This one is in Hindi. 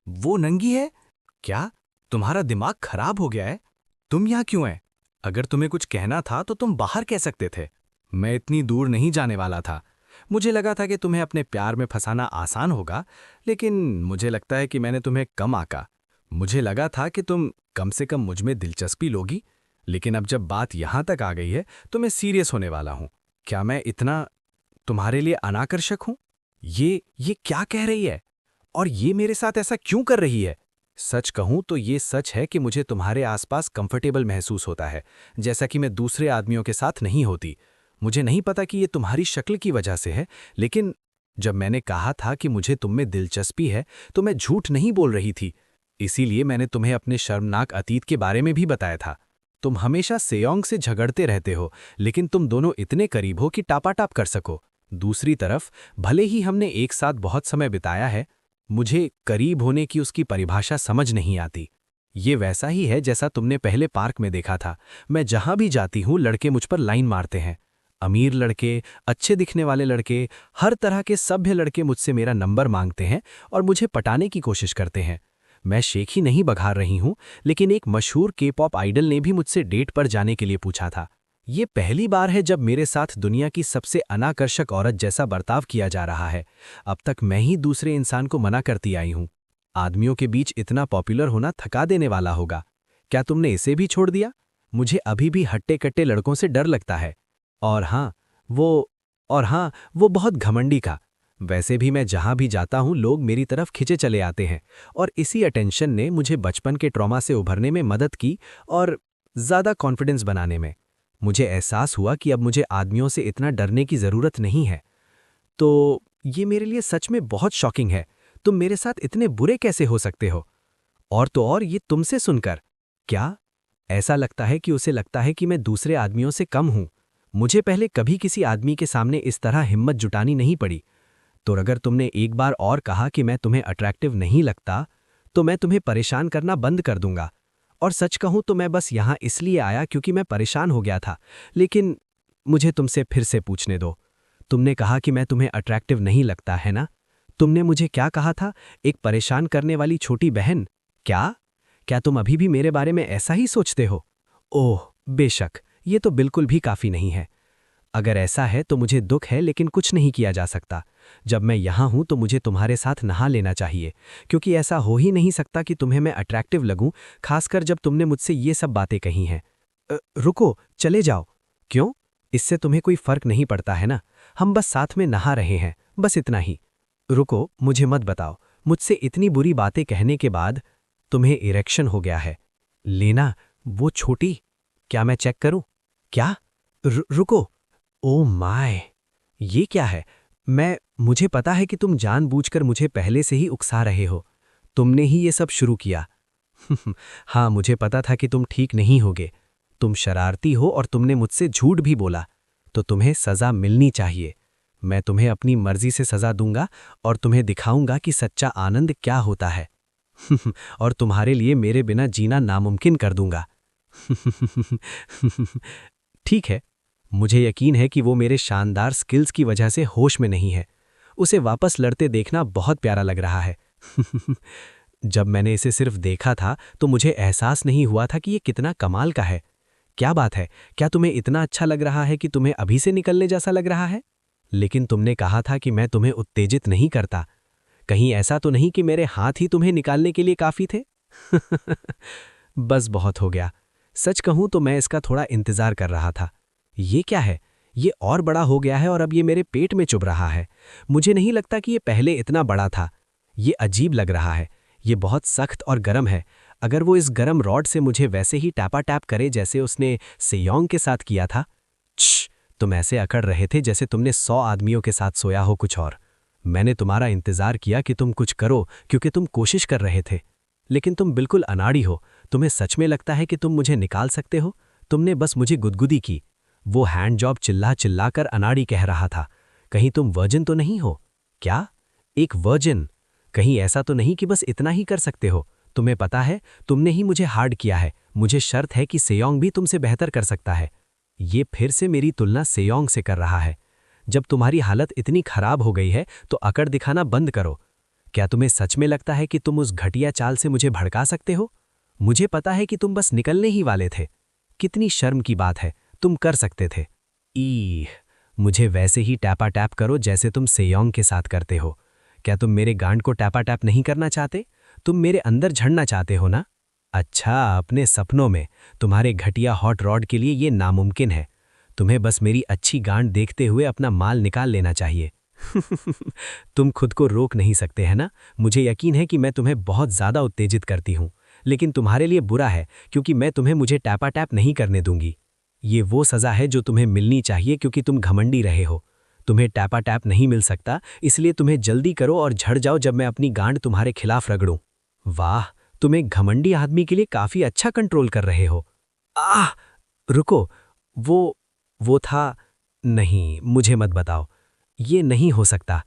वो नंगी है? क्या तुम्हारा दिमाग खराब हो गया है? तुम यहाँ क्यों है? अगर तुम्हें कुछ कहना था तो तुम बाहर कह सकते थे। मैं इतनी दूर नहीं जाने वाला था। मुझे लगा था कि तुम्हें अपने प्यार में फंसाना आसान होगा, लेकिन मुझे लगता है कि मैंने तुम्हें कम आंका। मुझे लगा था कि तुम कम से कम मुझ में दिलचस्पी लोगी, लेकिन अब जब बात यहाँ तक आ गई है तो मैं सीरियस होने वाला हूँ। क्या मैं इतना तुम्हारे लिए अनाकर्षक हूँ? ये क्या कह रही है? और ये मेरे साथ ऐसा क्यों कर रही है? सच कहूं तो ये सच है कि मुझे तुम्हारे आसपास कंफर्टेबल महसूस होता है, जैसा कि मैं दूसरे आदमियों के साथ नहीं होती। मुझे नहीं पता कि ये तुम्हारी शक्ल की वजह से है, लेकिन जब मैंने कहा था कि मुझे तुम में दिलचस्पी है, तो मैं झूठ नहीं बोल रही थी। इसीलिए मैंने तुम्हें अपने शर्मनाक अतीत के बारे में भी बताया था। तुम हमेशा सेयोंग से झगड़ते रहते हो, लेकिन तुम दोनों इतने करीब हो कि टापाटाप कर सको। दूसरी तरफ, भले ही हमने एक साथ बहुत समय बिताया है, मुझे करीब होने की उसकी परिभाषा समझ नहीं आती। ये वैसा ही है जैसा तुमने पहले पार्क में देखा था। मैं जहां भी जाती हूं लड़के मुझ पर लाइन मारते हैं। अमीर लड़के, अच्छे दिखने वाले लड़के, हर तरह के सभ्य लड़के मुझसे मेरा नंबर मांगते हैं और मुझे पटाने की कोशिश करते हैं। मैं शेख ही नहीं बघार रही हूं, लेकिन एक मशहूर के-पॉप आइडल ने भी मुझसे डेट पर जाने के लिए पूछा था। ये पहली बार है जब मेरे साथ दुनिया की सबसे अनाकर्षक औरत जैसा बर्ताव किया जा रहा है। अब तक मैं ही दूसरे इंसान को मना करती आई हूं। आदमियों के बीच इतना पॉपुलर होना थका देने वाला होगा। क्या तुमने इसे भी छोड़ दिया? मुझे अभी भी हट्टे-कट्टे लड़कों से डर लगता है। और हाँ, वो और हाँ, वो बहुत घमंडी का। वैसे भी मैं जहां भी जाता हूं लोग मेरी तरफ खिंचे चले आते हैं, और इसी अटेंशन ने मुझे बचपन के ट्रॉमा से उभरने में मदद की और ज़्यादा कॉन्फिडेंस बनाने में। मुझे एहसास हुआ कि अब मुझे आदमियों से इतना डरने की ज़रूरत नहीं है। तो ये मेरे लिए सच में बहुत शॉकिंग है। तुम मेरे साथ इतने बुरे कैसे हो सकते हो? और तो और ये तुमसे सुनकर। क्या? ऐसा लगता है कि उसे लगता है कि मैं दूसरे आदमियों से कम हूं। मुझे पहले कभी किसी आदमी के सामने इस तरह हिम्मत जुटानी नहीं पड़ी। तो अगर तुमने एक बार और कहा कि मैं तुम्हें अट्रैक्टिव नहीं लगता, तो मैं तुम्हें परेशान करना बंद कर दूंगा। और सच कहूं तो मैं बस यहां इसलिए आया क्योंकि मैं परेशान हो गया था। लेकिन मुझे तुमसे फिर से पूछने दो। तुमने कहा कि मैं तुम्हें अट्रैक्टिव नहीं लगता, है ना? तुमने मुझे क्या कहा था? एक परेशान करने वाली छोटी बहन? क्या? क्या तुम अभी भी मेरे बारे में ऐसा ही सोचते हो? ओह, बेशक, ये तो बिल्कुल भी काफी नहीं है। अगर ऐसा है तो मुझे दुख है, लेकिन कुछ नहीं किया जा सकता। जब मैं यहाँ हूँ तो मुझे तुम्हारे साथ नहा लेना चाहिए, क्योंकि ऐसा हो ही नहीं सकता कि तुम्हें मैं अट्रैक्टिव लगूं, खासकर जब तुमने मुझसे ये सब बातें कही हैं। रुको, चले जाओ। क्यों? इससे तुम्हें कोई फर्क नहीं पड़ता है ना? हम बस साथ में नहा रहे हैं, बस इतना ही। रुको, मुझे मत बताओ, मुझसे इतनी बुरी बातें कहने के बाद तुम्हें इरेक्शन हो गया है। लेना, वो छोटी, क्या मैं चेक करूं? क्या? रुको। Oh my! ये क्या है? मुझे पता है कि तुम जानबूझकर मुझे पहले से ही उकसा रहे हो। तुमने ही ये सब शुरू किया। हाँ, मुझे पता था कि तुम ठीक नहीं होगे। तुम शरारती हो और तुमने मुझसे झूठ भी बोला। तो तुम्हें सज़ा मिलनी चाहिए। मैं तुम्हें अपनी मर्जी से सज़ा दूंगा और तुम्हें दिखाऊंगा कि सच्चा आनंद क्या होता है। और तुम्हारे लिए मेरे बिना जीना नामुमकिन कर दूंगा। ठीक है। मुझे यकीन है कि वो मेरे शानदार स्किल्स की वजह से होश में नहीं है। उसे वापस लड़ते देखना बहुत प्यारा लग रहा है। जब मैंने इसे सिर्फ देखा था तो मुझे एहसास नहीं हुआ था कि ये कितना कमाल का है। क्या बात है? क्या तुम्हें इतना अच्छा लग रहा है कि तुम्हें अभी से निकलने जैसा लग रहा है? लेकिन तुमने कहा था कि मैं तुम्हें उत्तेजित नहीं करता। कहीं ऐसा तो नहीं कि मेरे हाथ ही तुम्हें निकालने के लिए काफी थे? बस बहुत हो गया। सच कहूं तो मैं इसका थोड़ा इंतजार कर रहा था। ये क्या है? ये और बड़ा हो गया है और अब ये मेरे पेट में चुभ रहा है। मुझे नहीं लगता कि ये पहले इतना बड़ा था। ये अजीब लग रहा है। ये बहुत सख्त और गर्म है। अगर वो इस गर्म रॉड से मुझे वैसे ही टैपा टैप करे जैसे उसने सेयोंग के साथ किया था। तुम ऐसे अकड़ रहे थे जैसे तुमने 100 आदमियों के साथ सोया हो कुछ और। मैंने तुम्हारा इंतजार किया कि तुम कुछ करो क्योंकि तुम कोशिश कर रहे थे। लेकिन तुम बिल्कुल अनाड़ी हो। तुम्हें सच में लगता है कि तुम मुझे निकाल सकते हो? तुमने बस मुझे गुदगुदी की। वो हैंड जॉब चिल्ला चिल्लाकर अनाड़ी कह रहा था। कहीं तुम वर्जिन तो नहीं हो? क्या? एक वर्जिन? कहीं ऐसा तो नहीं कि बस इतना ही कर सकते हो? तुम्हें पता है, तुमने ही मुझे हार्ड किया है। मुझे शर्त है कि सेयोंग भी तुमसे बेहतर कर सकता है। ये फिर से मेरी तुलना सेयोंग से कर रहा है। जब तुम्हारी हालत इतनी खराब हो गई है तो अकड़ दिखाना बंद करो। क्या तुम्हें सच में लगता है कि तुम उस घटिया चाल से मुझे भड़का सकते हो? मुझे पता है कि तुम बस निकलने ही वाले थे। कितनी शर्म की बात है, तुम कर सकते थे। ई, मुझे वैसे ही टैपा टैप करो जैसे तुम सेयोंग के साथ करते हो। क्या तुम मेरे गांड को टैपा टैप नहीं करना चाहते? तुम मेरे अंदर झड़ना चाहते हो ना? अच्छा, अपने सपनों में तुम्हारे घटिया हॉट रॉड के लिए ये नामुमकिन है। तुम्हें बस मेरी अच्छी गांड देखते हुए अपना माल निकाल लेना चाहिए। तुम खुद को रोक नहीं सकते है ना? मुझे यकीन है कि मैं तुम्हें बहुत ज्यादा उत्तेजित करती हूं, लेकिन तुम्हारे लिए बुरा है क्योंकि मैं तुम्हें मुझे टैपा टैप नहीं करने दूंगी। ये वो सजा है जो तुम्हें मिलनी चाहिए क्योंकि तुम घमंडी रहे हो। तुम्हें टैपा टैप नहीं मिल सकता, इसलिए तुम्हें जल्दी करो और झड़ जाओ जब मैं अपनी गांड तुम्हारे खिलाफ रगड़ूं। वाह, तुम एक घमंडी आदमी के लिए काफी अच्छा कंट्रोल कर रहे हो। आह! रुको, वो था। नहीं, मुझे मत बताओ। ये नहीं हो सकता।